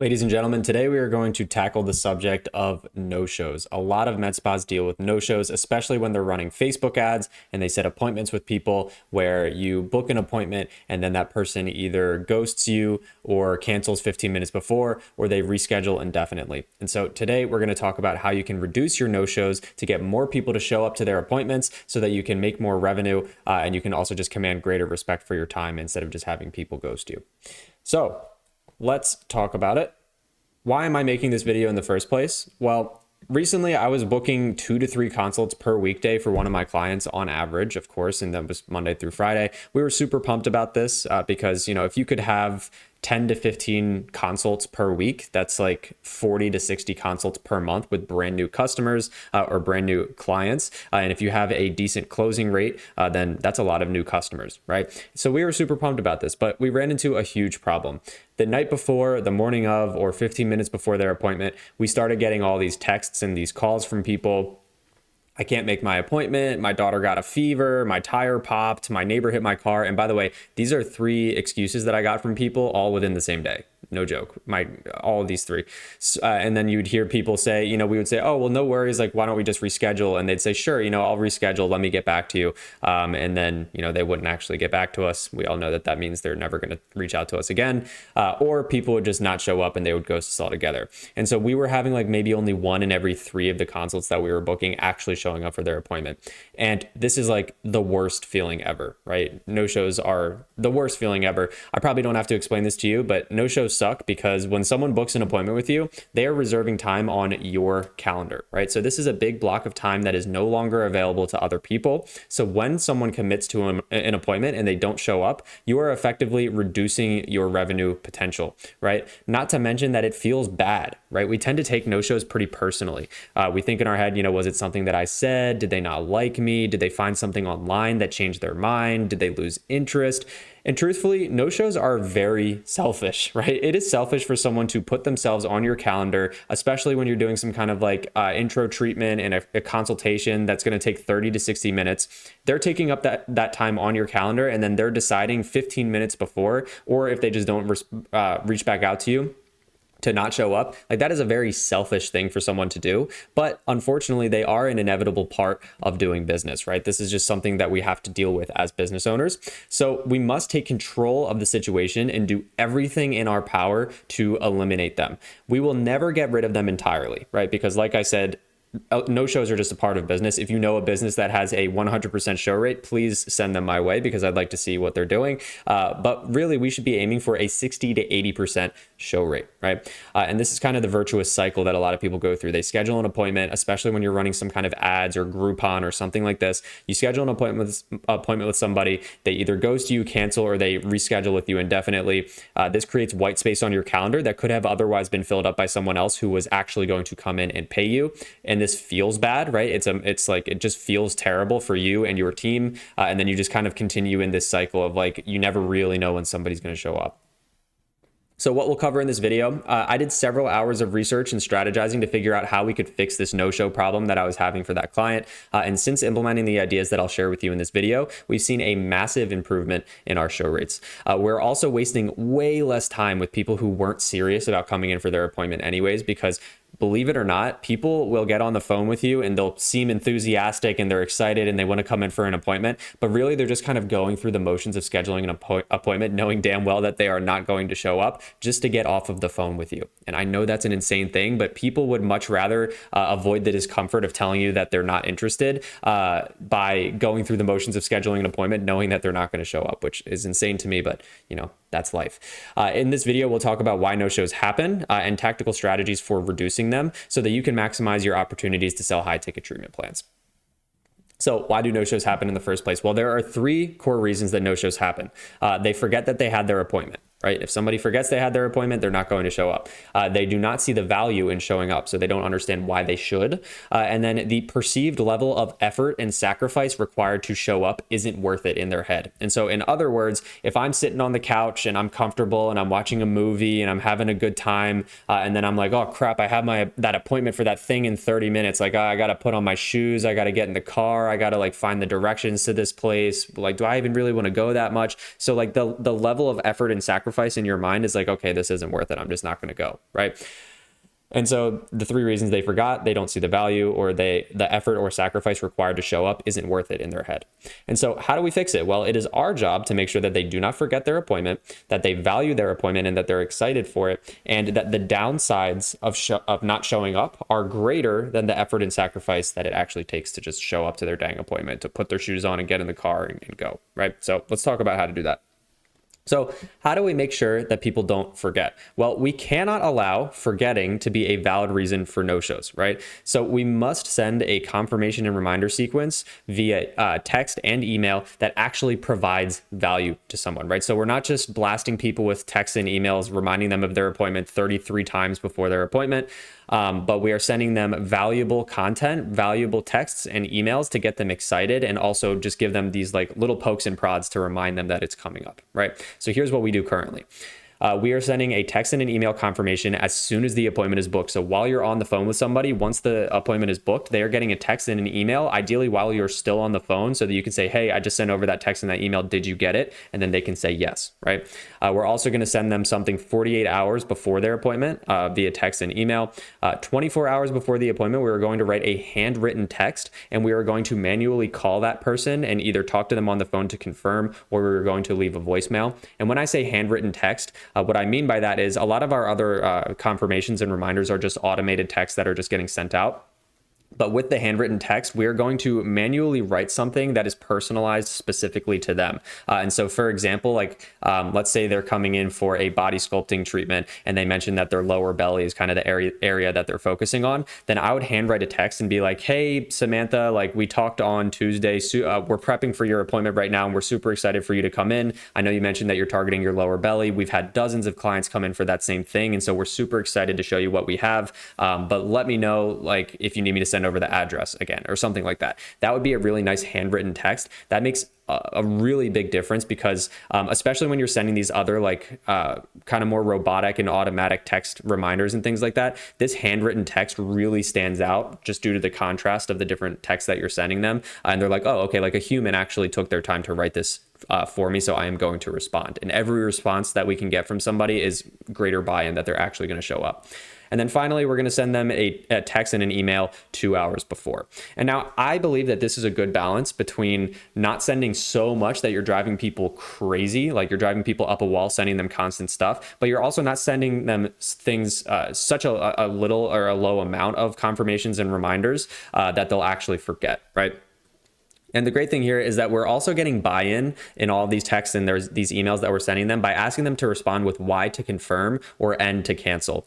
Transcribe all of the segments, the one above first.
Ladies and gentlemen, today we are going to tackle the subject of no-shows. A lot of med spas deal with no-shows, especially when they're running Facebook ads and they set appointments with people where you book an appointment and then that person either ghosts you or cancels 15 minutes before, or they reschedule indefinitely. And so today we're going to talk about how you can reduce your no-shows to get more people to show up to their appointments so that you can make more revenue and you can also just command greater respect for your time instead of just having people ghost you. So let's talk about it. Why am I making this video in the first place? Well, recently I was booking 2 to 3 consults per weekday for one of my clients on average, of course, and that was Monday through Friday. We were super pumped about this because, if you could have 10 to 15 consults per week, that's like 40 to 60 consults per month with brand new customers or brand new clients. And if you have a decent closing rate, then that's a lot of new customers, right? So we were super pumped about this, but we ran into a huge problem. The night before, the morning of, or 15 minutes before their appointment, we started getting all these texts and these calls from people. I can't make my appointment. My daughter got a fever. My tire popped. My neighbor hit my car. And by the way, these are 3 excuses that I got from people all within the same day. No joke. All of these 3. And then you'd hear people say, we would say, oh, well, no worries. Like, why don't we just reschedule? And they'd say, sure, I'll reschedule. Let me get back to you. And then, they wouldn't actually get back to us. We all know that means they're never going to reach out to us again. Or people would just not show up and they would ghost us altogether. And so we were having like maybe only 1 in every 3 of the consults that we were booking actually showing up for their appointment. And this is like the worst feeling ever, right? No-shows are the worst feeling ever. I probably don't have to explain this to you, but no-shows suck because when someone books an appointment with you, they are reserving time on your calendar, right? So this is a big block of time that is no longer available to other people. So when someone commits to an appointment and they don't show up, you are effectively reducing your revenue potential, right? Not to mention that it feels bad, right? We tend to take no-shows pretty personally. We think in our head, was it something that I said? Did they not like me? Did they find something online that changed their mind? Did they lose interest? And truthfully, no-shows are very selfish, right? It is selfish for someone to put themselves on your calendar, especially when you're doing some kind of like intro treatment and a consultation that's going to take 30 to 60 minutes. They're taking up that time on your calendar and then they're deciding 15 minutes before, or if they just don't reach back out to you, to not show up. Like, that is a very selfish thing for someone to do. But unfortunately, they are an inevitable part of doing business, right? This is just something that we have to deal with as business owners. So we must take control of the situation and do everything in our power to eliminate them. We will never get rid of them entirely, right? Because like I said, no-shows are just a part of business. If you know a business that has a 100% show rate, please send them my way because I'd like to see what they're doing. But really, we should be aiming for a 60 to 80% show rate, right? And this is kind of the virtuous cycle that a lot of people go through. They schedule an appointment, especially when you're running some kind of ads or Groupon or something like this. You schedule an appointment with somebody, they either ghost you, cancel, or they reschedule with you indefinitely. This creates white space on your calendar that could have otherwise been filled up by someone else who was actually going to come in and pay you. And this feels bad, right? It's like, it just feels terrible for you and your team. And then you just kind of continue in this cycle of like, you never really know when somebody's going to show up. So what we'll cover in this video, I did several hours of research and strategizing to figure out how we could fix this no-show problem that I was having for that client. And since implementing the ideas that I'll share with you in this video, we've seen a massive improvement in our show rates. We're also wasting way less time with people who weren't serious about coming in for their appointment anyways, because believe it or not, people will get on the phone with you and they'll seem enthusiastic and they're excited and they want to come in for an appointment, but really they're just kind of going through the motions of scheduling an appointment, knowing damn well that they are not going to show up just to get off of the phone with you. And I know that's an insane thing, but people would much rather avoid the discomfort of telling you that they're not interested by going through the motions of scheduling an appointment, knowing that they're not going to show up, which is insane to me, but that's life. In this video, we'll talk about why no-shows happen and tactical strategies for reducing them so that you can maximize your opportunities to sell high-ticket treatment plans. So why do no-shows happen in the first place? Well, there are 3 core reasons that no-shows happen. They forget that they had their appointment. Right? If somebody forgets they had their appointment, they're not going to show up. They do not see the value in showing up, so they don't understand why they should. And then the perceived level of effort and sacrifice required to show up isn't worth it in their head. And so in other words, if I'm sitting on the couch and I'm comfortable and I'm watching a movie and I'm having a good time, and then I'm like, oh crap, I have that appointment for that thing in 30 minutes. Like, I got to put on my shoes. I got to get in the car. I got to like find the directions to this place. Like, do I even really want to go that much? So like the level of effort and sacrifice sacrifice in your mind is like, okay, this isn't worth it. I'm just not going to go, right? And so the 3 reasons they forgot, they don't see the value, or the effort or sacrifice required to show up isn't worth it in their head. And so how do we fix it? Well, it is our job to make sure that they do not forget their appointment, that they value their appointment and that they're excited for it, and that the downsides of not showing up are greater than the effort and sacrifice that it actually takes to just show up to their dang appointment, to put their shoes on and get in the car and go, right? So let's talk about how to do that. So how do we make sure that people don't forget? Well, we cannot allow forgetting to be a valid reason for no-shows, right? So we must send a confirmation and reminder sequence via text and email that actually provides value to someone, right? So we're not just blasting people with texts and emails, reminding them of their appointment 33 times before their appointment. But we are sending them valuable content, valuable texts and emails to get them excited, and also just give them these like little pokes and prods to remind them that it's coming up, right? So here's what we do currently. We are sending a text and an email confirmation as soon as the appointment is booked. So while you're on the phone with somebody, once the appointment is booked, they are getting a text and an email, ideally while you're still on the phone, so that you can say, hey, I just sent over that text and that email. Did you get it? And then they can say yes, right? We're also going to send them something 48 hours before their appointment via text and email. 24 hours before the appointment, we are going to write a handwritten text, and we are going to manually call that person and either talk to them on the phone to confirm, or we're going to leave a voicemail. And when I say handwritten text, what I mean by that is a lot of our other confirmations and reminders are just automated texts that are just getting sent out. But with the handwritten text, we're going to manually write something that is personalized specifically to them. And so, for example, like let's say they're coming in for a body sculpting treatment and they mentioned that their lower belly is kind of the area that they're focusing on. Then I would handwrite a text and be like, hey, Samantha, like we talked on Tuesday. We're prepping for your appointment right now and we're super excited for you to come in. I know you mentioned that you're targeting your lower belly. We've had dozens of clients come in for that same thing. And so we're super excited to show you what we have. But let me know like if you need me to send over the address again or something like that. That would be a really nice handwritten text. That makes a really big difference because especially when you're sending these other like kind of more robotic and automatic text reminders and things like that, this handwritten text really stands out just due to the contrast of the different texts that you're sending them. And they're like, oh, okay, like a human actually took their time to write this for me, so I am going to respond. And every response that we can get from somebody is greater buy-in that they're actually going to show up. And then finally, we're going to send them a text and an email 2 hours before. And now I believe that this is a good balance between not sending so much that you're driving people crazy, like you're driving people up a wall, sending them constant stuff, but you're also not sending them things, such a little or a low amount of confirmations and reminders that they'll actually forget, right? And the great thing here is that we're also getting buy-in in all these texts and there's these emails that we're sending them by asking them to respond with Y to confirm or N to cancel.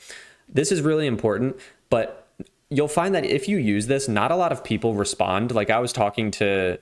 This is really important, but you'll find that if you use this, not a lot of people respond. Like I was talking to,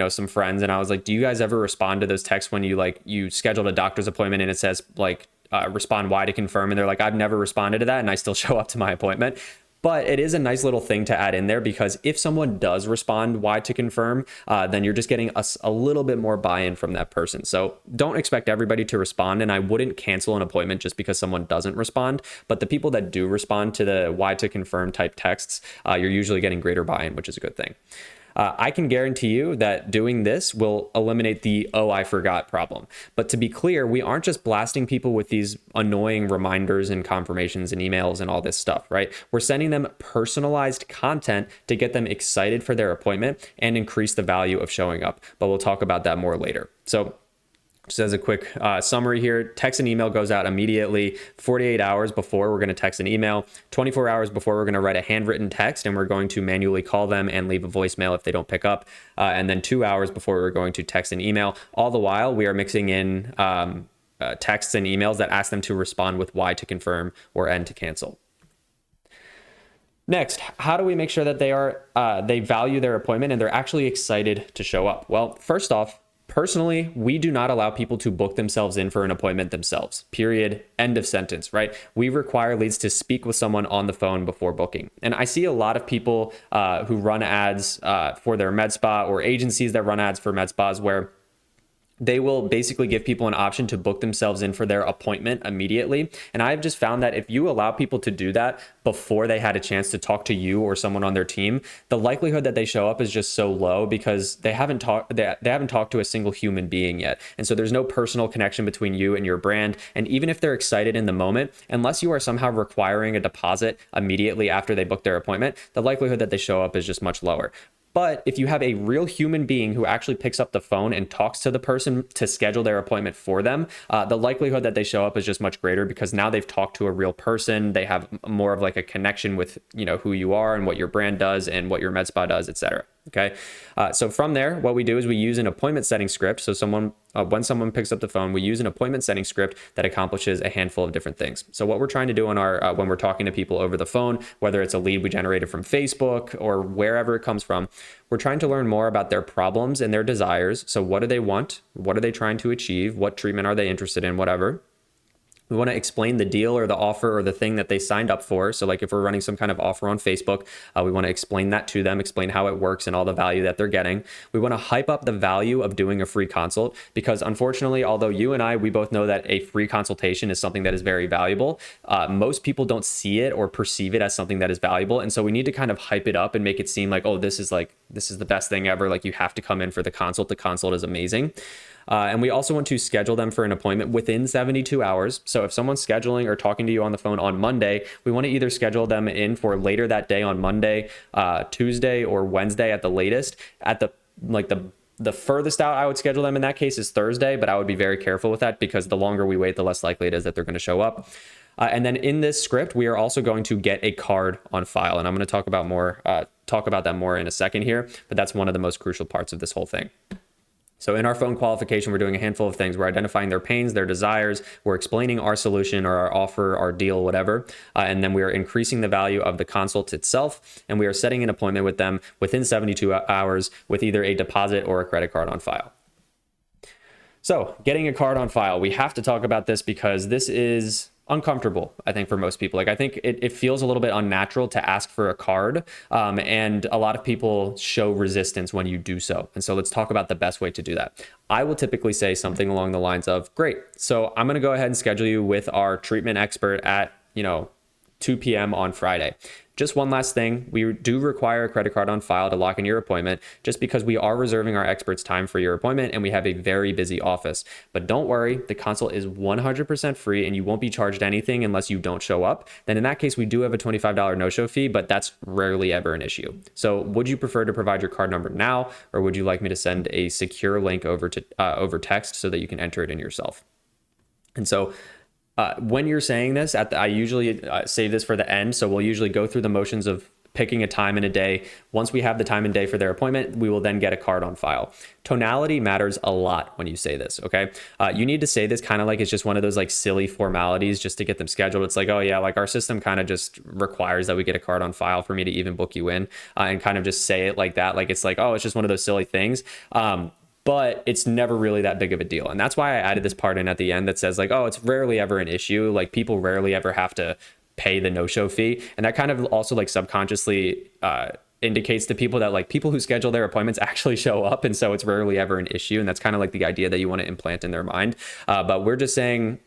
some friends and I was like, do you guys ever respond to those texts when you scheduled a doctor's appointment and it says like, respond Y to confirm? And they're like, I've never responded to that and I still show up to my appointment. But it is a nice little thing to add in there because if someone does respond Y to confirm, then you're just getting a little bit more buy-in from that person. So don't expect everybody to respond, and I wouldn't cancel an appointment just because someone doesn't respond. But the people that do respond to the Y to confirm type texts, you're usually getting greater buy-in, which is a good thing. I can guarantee you that doing this will eliminate the, oh, I forgot problem. But to be clear, we aren't just blasting people with these annoying reminders and confirmations and emails and all this stuff, right? We're sending them personalized content to get them excited for their appointment and increase the value of showing up. But we'll talk about that more later. So just as a quick summary here, text and email goes out immediately. 48 hours before, we're going to text an email. 24 hours before, we're going to write a handwritten text, and we're going to manually call them and leave a voicemail if they don't pick up. And then 2 hours before, we're going to text an email. All the while, we are mixing in texts and emails that ask them to respond with Y to confirm or N to cancel. Next, how do we make sure that they value their appointment and they're actually excited to show up? Well, first off, personally, we do not allow people to book themselves in for an appointment themselves. Period. End of sentence, right? We require leads to speak with someone on the phone before booking. And I see a lot of people who run ads for their med spa or agencies that run ads for med spas where they will basically give people an option to book themselves in for their appointment immediately. And I've just found that if you allow people to do that before they had a chance to talk to you or someone on their team, the likelihood that they show up is just so low because they haven't talked to a single human being yet. And so there's no personal connection between you and your brand. And even if they're excited in the moment, unless you are somehow requiring a deposit immediately after they book their appointment, the likelihood that they show up is just much lower. But if you have a real human being who actually picks up the phone and talks to the person to schedule their appointment for them, the likelihood that they show up is just much greater because now they've talked to a real person. They have more of like a connection with, who you are and what your brand does and what your med spa does, et cetera. Okay. So from there, what we do is we use an appointment setting script. So when someone picks up the phone, we use an appointment setting script that accomplishes a handful of different things. So what we're trying to do on our, when we're talking to people over the phone, whether it's a lead we generated from Facebook or wherever it comes from, we're trying to learn more about their problems and their desires. So what do they want? What are they trying to achieve? What treatment are they interested in? Whatever. We want to explain the deal or the offer or the thing that they signed up for. So like if we're running some kind of offer on Facebook, we want to explain that to them, explain how it works and all the value that they're getting. We want to hype up the value of doing a free consult because unfortunately, although you and I, we both know that a free consultation is something that is very valuable, most people don't see it or perceive it as something that is valuable. And so we need to kind of hype it up and make it seem like, oh, this is the best thing ever. Like you have to come in for the consult. The consult is amazing. And we also want to schedule them for an appointment within 72 hours. So if someone's scheduling or talking to you on the phone on Monday, we want to either schedule them in for later that day on Monday, Tuesday, or Wednesday at the latest. At the furthest out I would schedule them in that case is Thursday, but I would be very careful with that because the longer we wait, the less likely it is that they're going to show up. And then in this script, we are also going to get a card on file. And I'm going to talk about that more in a second here, but that's one of the most crucial parts of this whole thing. So in our phone qualification, we're doing a handful of things. We're identifying their pains, their desires. We're explaining our solution or our offer, our deal, whatever. And then we are increasing the value of the consult itself. And we are setting an appointment with them within 72 hours with either a deposit or a credit card on file. So getting a card on file, we have to talk about this because this is uncomfortable, I think, for most people. Like I think it feels a little bit unnatural to ask for a card, and a lot of people show resistance when you do so. And so let's talk about the best way to do that. I will typically say something along the lines of, great, so I'm going to go ahead and schedule you with our treatment expert at 2 p.m. on Friday. Just one last thing, we do require a credit card on file to lock in your appointment just because we are reserving our expert's time for your appointment and we have a very busy office. But don't worry, the consult is 100% free and you won't be charged anything unless you don't show up. Then in that case, we do have a $25 no-show fee, but that's rarely ever an issue. So would you prefer to provide your card number now, or would you like me to send a secure link over text so that you can enter it in yourself? And so when you're saying this, I usually save this for the end. So we'll usually go through the motions of picking a time and a day. Once we have the time and day for their appointment, we will then get a card on file. Tonality matters a lot when you say this, okay? You need to say this kind of like it's just one of those like silly formalities just to get them scheduled. It's like, oh yeah, like our system kind of just requires that we get a card on file for me to even book you in, and kind of just say it like that. Like it's like, oh, it's just one of those silly things. But it's never really that big of a deal. And that's why I added this part in at the end that says like, oh, it's rarely ever an issue. Like people rarely ever have to pay the no-show fee. And that kind of also like subconsciously indicates to people that like people who schedule their appointments actually show up. And so it's rarely ever an issue. And that's kind of like the idea that you want to implant in their mind. But we're just saying,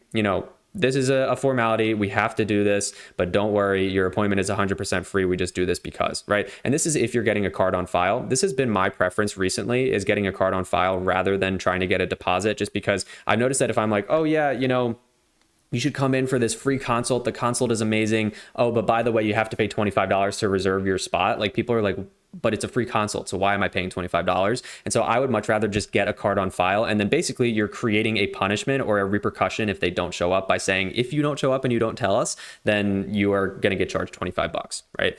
this is a formality. We have to do this, but don't worry. Your appointment is 100% free. We just do this because, right? And this is if you're getting a card on file. This has been my preference recently, is getting a card on file rather than trying to get a deposit, just because I've noticed that if I'm like, oh yeah, you should come in for this free consult. The consult is amazing. Oh, but by the way, you have to pay $25 to reserve your spot. Like people are like, but it's a free consult, so why am I paying $25? And so I would much rather just get a card on file. And then basically you're creating a punishment or a repercussion if they don't show up by saying, if you don't show up and you don't tell us, then you are going to get charged $25, right?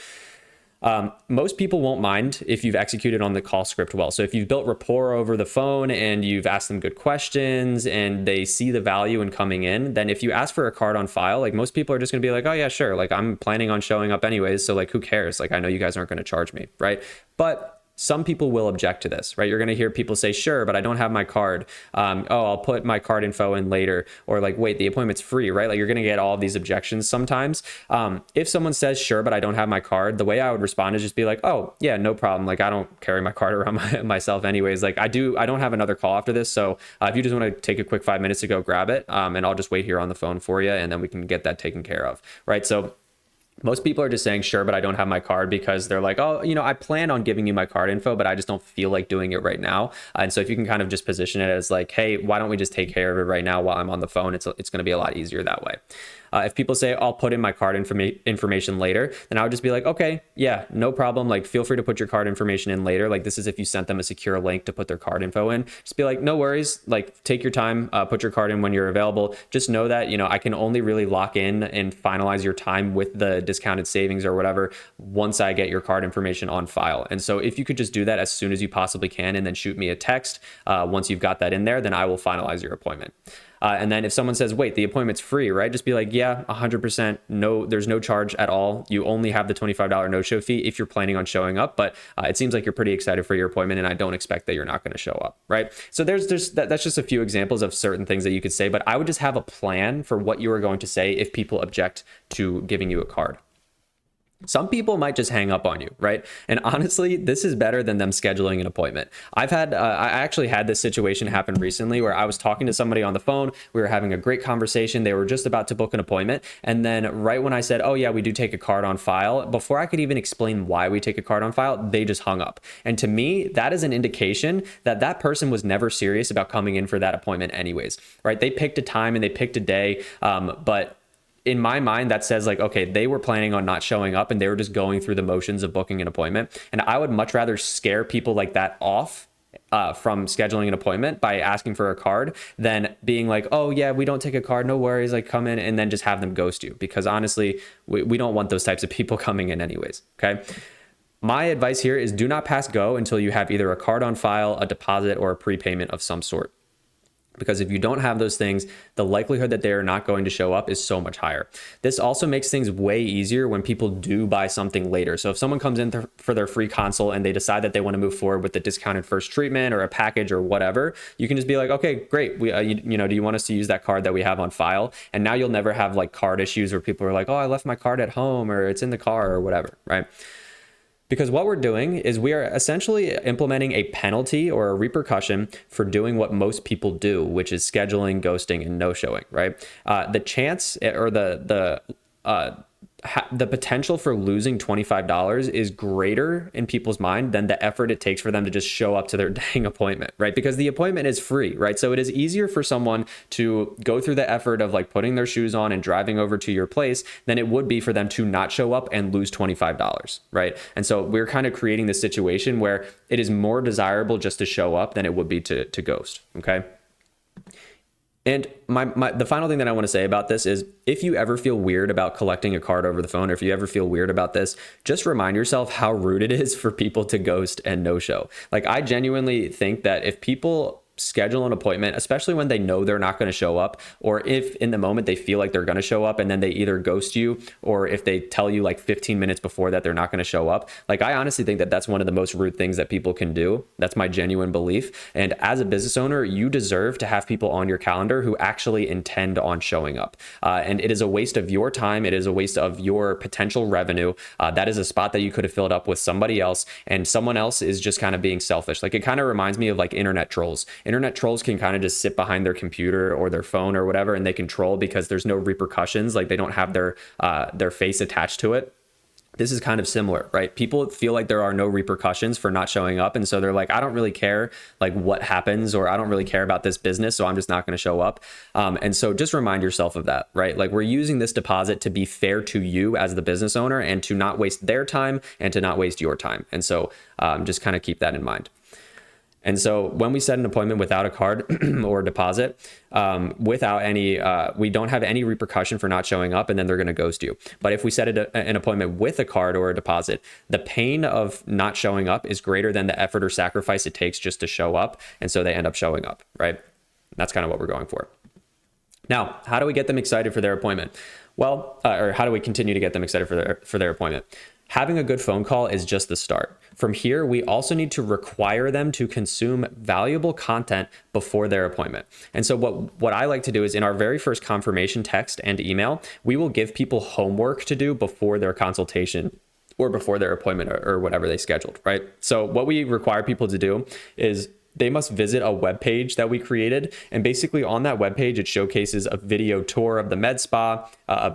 Most people won't mind if you've executed on the call script well. So if you've built rapport over the phone and you've asked them good questions and they see the value in coming in, then if you ask for a card on file, like most people are just going to be like, oh yeah, sure. Like I'm planning on showing up anyways. So like, who cares? Like, I know you guys aren't going to charge me, right? But some people will object to this, right? You're going to hear people say, sure, but I don't have my card. I'll put my card info in later. Or like, wait, the appointment's free, right? Like you're going to get all of these objections sometimes. If someone says, sure, but I don't have my card, the way I would respond is just be like, oh yeah, no problem. Like I don't carry my card around myself anyways. Like I don't have another call after this. So if you just want to take a quick 5 minutes to go grab it, and I'll just wait here on the phone for you, and then we can get that taken care of, right? So most people are just saying, sure, but I don't have my card because they're like, oh, I plan on giving you my card info, but I just don't feel like doing it right now. And so if you can kind of just position it as like, hey, why don't we just take care of it right now while I'm on the phone? It's going to be a lot easier that way. If people say, I'll put in my card information later, then I would just be like, okay, yeah, no problem. Like, feel free to put your card information in later. Like, this is if you sent them a secure link to put their card info in. Just be like, no worries. Like, take your time, put your card in when you're available. Just know that, I can only really lock in and finalize your time with the discounted savings or whatever once I get your card information on file. And so if you could just do that as soon as you possibly can and then shoot me a text once you've got that in there, then I will finalize your appointment. And then if someone says, wait, the appointment's free, right? Just be like, yeah, 100%. No, there's no charge at all. You only have the $25 no-show fee if you're planning on showing up. But it seems like you're pretty excited for your appointment, and I don't expect that you're not going to show up, right? So that's just a few examples of certain things that you could say. But I would just have a plan for what you are going to say if people object to giving you a card. Some people might just hang up on you, right? And honestly, this is better than them scheduling an appointment. I actually had this situation happen recently where I was talking to somebody on the phone. We were having a great conversation. They were just about to book an appointment. And then right when I said, oh yeah, we do take a card on file, before I could even explain why we take a card on file, they just hung up. And to me, that is an indication that that person was never serious about coming in for that appointment anyways, right? They picked a time and they picked a day, but in my mind, that says like, okay, they were planning on not showing up and they were just going through the motions of booking an appointment. And I would much rather scare people like that off from scheduling an appointment by asking for a card than being like, oh yeah, we don't take a card, no worries, like come in, and then just have them ghost you. Because honestly, we don't want those types of people coming in anyways, okay? My advice here is do not pass go until you have either a card on file, a deposit, or a prepayment of some sort. Because if you don't have those things, the likelihood that they are not going to show up is so much higher. This also makes things way easier when people do buy something later. So if someone comes in for their free consult and they decide that they want to move forward with the discounted first treatment or a package or whatever, you can just be like, okay, great. Do you want us to use that card that we have on file? And now you'll never have like card issues where people are like, oh, I left my card at home or it's in the car or whatever, right? Because what we're doing is we are essentially implementing a penalty or a repercussion for doing what most people do, which is scheduling, ghosting, and no-showing, right? The chance or the potential for losing $25 is greater in people's mind than the effort it takes for them to just show up to their dang appointment, right? Because the appointment is free, right? So it is easier for someone to go through the effort of like putting their shoes on and driving over to your place than it would be for them to not show up and lose $25, right? And so we're kind of creating this situation where it is more desirable just to show up than it would be to ghost, okay? And the final thing that I want to say about this is if you ever feel weird about collecting a card over the phone, or if you ever feel weird about this, just remind yourself how rude it is for people to ghost and no show. Like I genuinely think that if people schedule an appointment, especially when they know they're not going to show up, or if in the moment they feel like they're going to show up and then they either ghost you, or if they tell you like 15 minutes before that they're not going to show up. Like I honestly think that that's one of the most rude things that people can do. That's my genuine belief. And as a business owner, you deserve to have people on your calendar who actually intend on showing up. And it is a waste of your time. It is a waste of your potential revenue. That is a spot that you could have filled up with somebody else, and someone else is just kind of being selfish. Like it kind of reminds me of like internet trolls. Internet trolls can kind of just sit behind their computer or their phone or whatever, and they can troll because there's no repercussions. Like they don't have their face attached to it. This is kind of similar, right? People feel like there are no repercussions for not showing up. And so they're like, I don't really care like what happens, or I don't really care about this business, so I'm just not going to show up. And so just remind yourself of that, right? Like we're using this deposit to be fair to you as the business owner and to not waste their time and to not waste your time. And so just kind of keep that in mind. And so when we set an appointment without a card or a deposit, without any, we don't have any repercussion for not showing up, and then they're going to ghost you. But if we set an appointment with a card or a deposit, the pain of not showing up is greater than the effort or sacrifice it takes just to show up. And so they end up showing up, right? That's kind of what we're going for. Now, how do we get them excited for their appointment? Well, or how do we continue to get them excited for their appointment? Having a good phone call is just the start. From here, we also need to require them to consume valuable content before their appointment. And so what I like to do is in our very first confirmation text and email, we will give people homework to do before their consultation or before their appointment or whatever they scheduled, right? So what we require people to do is they must visit a web page that we created. And basically on that web page, it showcases a video tour of the med spa,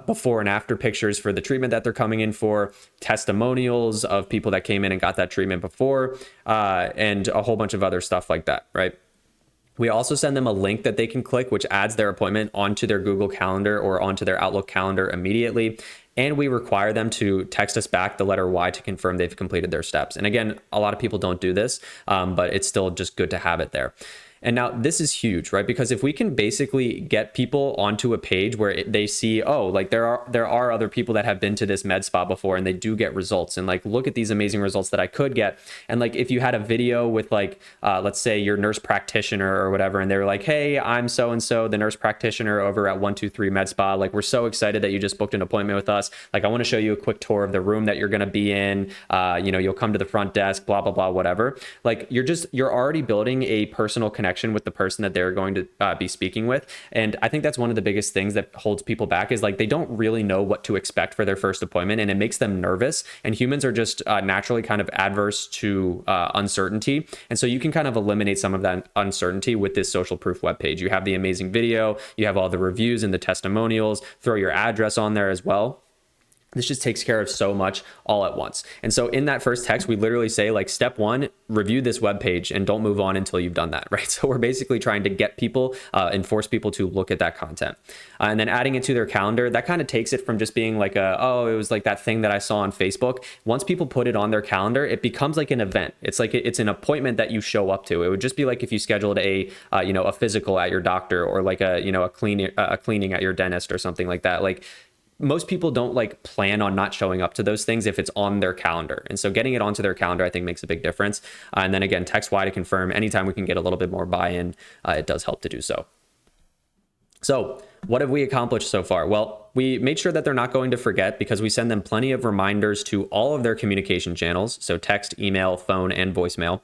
before and after pictures for the treatment that they're coming in for, testimonials of people that came in and got that treatment before, and a whole bunch of other stuff like that, right? We also send them a link that they can click, which adds their appointment onto their Google Calendar or onto their Outlook calendar immediately. And we require them to text us back the letter Y to confirm they've completed their steps. And again, a lot of people don't do this, but it's still just good to have it there. And now this is huge, right? Because if we can basically get people onto a page where they see, oh, like there are other people that have been to this med spa before and they do get results, and like, look at these amazing results that I could get. And like, if you had a video with like, let's say your nurse practitioner or whatever, and they were like, hey, I'm so-and-so, the nurse practitioner over at 123 Med Spa. Like, we're so excited that you just booked an appointment with us. Like, I want to show you a quick tour of the room that you're going to be in. You'll come to the front desk, blah, blah, blah, whatever. Like, you're already building a personal connection with the person that they're going to be speaking with. And I think that's one of the biggest things that holds people back is like, they don't really know what to expect for their first appointment, and it makes them nervous. And humans are just naturally kind of adverse to uncertainty. And so you can kind of eliminate some of that uncertainty with this social proof webpage. You have the amazing video, you have all the reviews and the testimonials, throw your address on there as well. This just takes care of so much all at once. And so in that first text, we literally say like, step one, review this web page and don't move on until you've done that, right? So we're basically trying to get people and force people to look at that content. And then adding it to their calendar, that kind of takes it from just being like it was like that thing that I saw on Facebook. Once people put it on their calendar, it becomes like an event. It's like it's an appointment that you show up to. It would just be like if you scheduled a physical at your doctor, or like a cleaning at your dentist or something like that. Like, most people don't like plan on not showing up to those things if it's on their calendar. And so getting it onto their calendar, I think, makes a big difference. And then again, text Y to confirm. Anytime we can get a little bit more buy-in, it does help to do so. So what have we accomplished so far? Well, we made sure that they're not going to forget, because we send them plenty of reminders to all of their communication channels. So text, email, phone, and voicemail.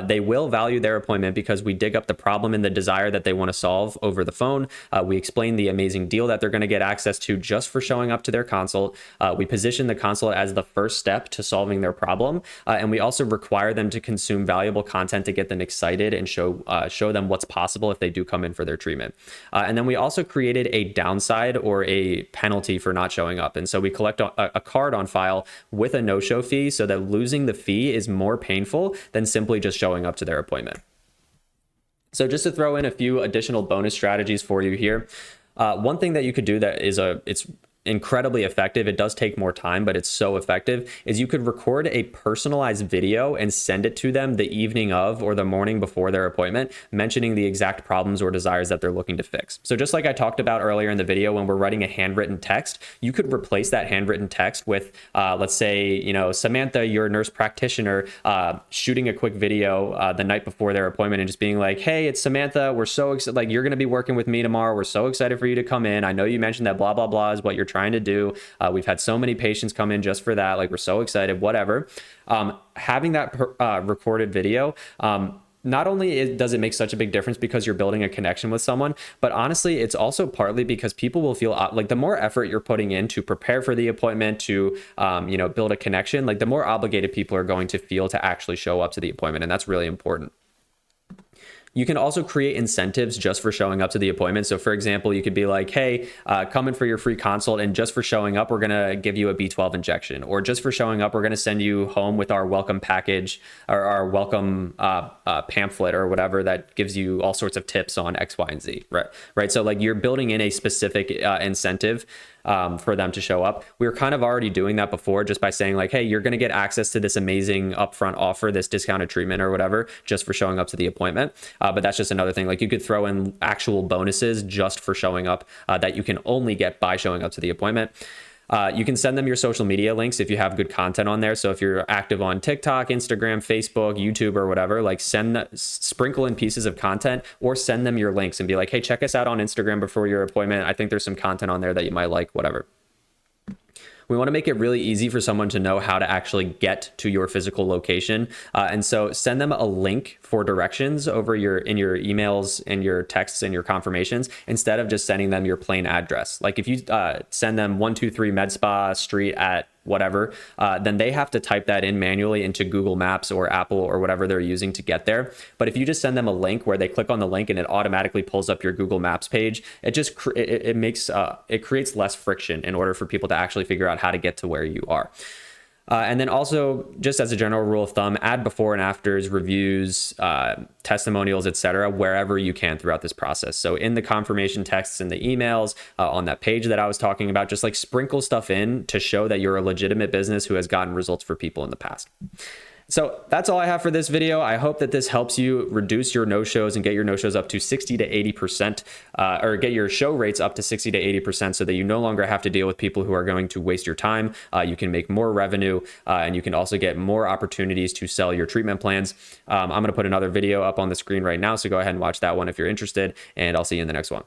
They will value their appointment because we dig up the problem and the desire that they want to solve over the phone. We explain the amazing deal that they're going to get access to just for showing up to their consult. We position the consult as the first step to solving their problem. And we also require them to consume valuable content to get them excited and show them what's possible if they do come in for their treatment. And then we also created a downside or a penalty for not showing up. And so we collect a card on file with a no-show fee, so that losing the fee is more painful than simply just showing up to their appointment. So just to throw in a few additional bonus strategies for you here. One thing that you could do that it's incredibly effective, it does take more time, but it's so effective, is you could record a personalized video and send it to them the evening of or the morning before their appointment, mentioning the exact problems or desires that they're looking to fix. So just like I talked about earlier in the video, when we're writing a handwritten text, you could replace that handwritten text with, let's say, Samantha, your nurse practitioner, shooting a quick video the night before their appointment and just being like, hey, it's Samantha. We're so excited. Like, you're going to be working with me tomorrow. We're so excited for you to come in. I know you mentioned that blah, blah, blah is what you're trying to do. We've had so many patients come in just for that. Like, we're so excited, whatever. Having that recorded video, not only does it make such a big difference because you're building a connection with someone, but honestly, it's also partly because people will feel like the more effort you're putting in to prepare for the appointment, to, build a connection, like the more obligated people are going to feel to actually show up to the appointment. And that's really important. You can also create incentives just for showing up to the appointment. So for example, you could be like, hey, come in for your free consult, and just for showing up, we're going to give you a B12 injection. Or just for showing up, we're going to send you home with our welcome package or our welcome pamphlet or whatever that gives you all sorts of tips on X, Y, and Z, right? So like, you're building in a specific incentive for them to show up. We were kind of already doing that before, just by saying like, hey, you're going to get access to this amazing upfront offer, this discounted treatment or whatever, just for showing up to the appointment. But that's just another thing. Like, you could throw in actual bonuses just for showing up that you can only get by showing up to the appointment. You can send them your social media links if you have good content on there. So if you're active on TikTok, Instagram, Facebook, YouTube, or whatever, like sprinkle in pieces of content or send them your links and be like, hey, check us out on Instagram before your appointment. I think there's some content on there that you might like, whatever. We want to make it really easy for someone to know how to actually get to your physical location. And so send them a link for directions over in your emails and your texts and your confirmations, instead of just sending them your plain address. Like if you send them 123 Med Spa Street at whatever, then they have to type that in manually into Google Maps or Apple or whatever they're using to get there. But if you just send them a link where they click on the link and it automatically pulls up your Google Maps page, it just it creates less friction in order for people to actually figure out how to get to where you are. And then also, just as a general rule of thumb, add before and afters, reviews, testimonials, etc., wherever you can throughout this process. So in the confirmation texts and the emails, on that page that I was talking about, just like sprinkle stuff in to show that you're a legitimate business who has gotten results for people in the past. So that's all I have for this video. I hope that this helps you reduce your no-shows and get your no-shows up to 60 to 80%, or get your show rates up to 60 to 80%, so that you no longer have to deal with people who are going to waste your time. You can make more revenue, and you can also get more opportunities to sell your treatment plans. I'm going to put another video up on the screen right now, so go ahead and watch that one if you're interested, and I'll see you in the next one.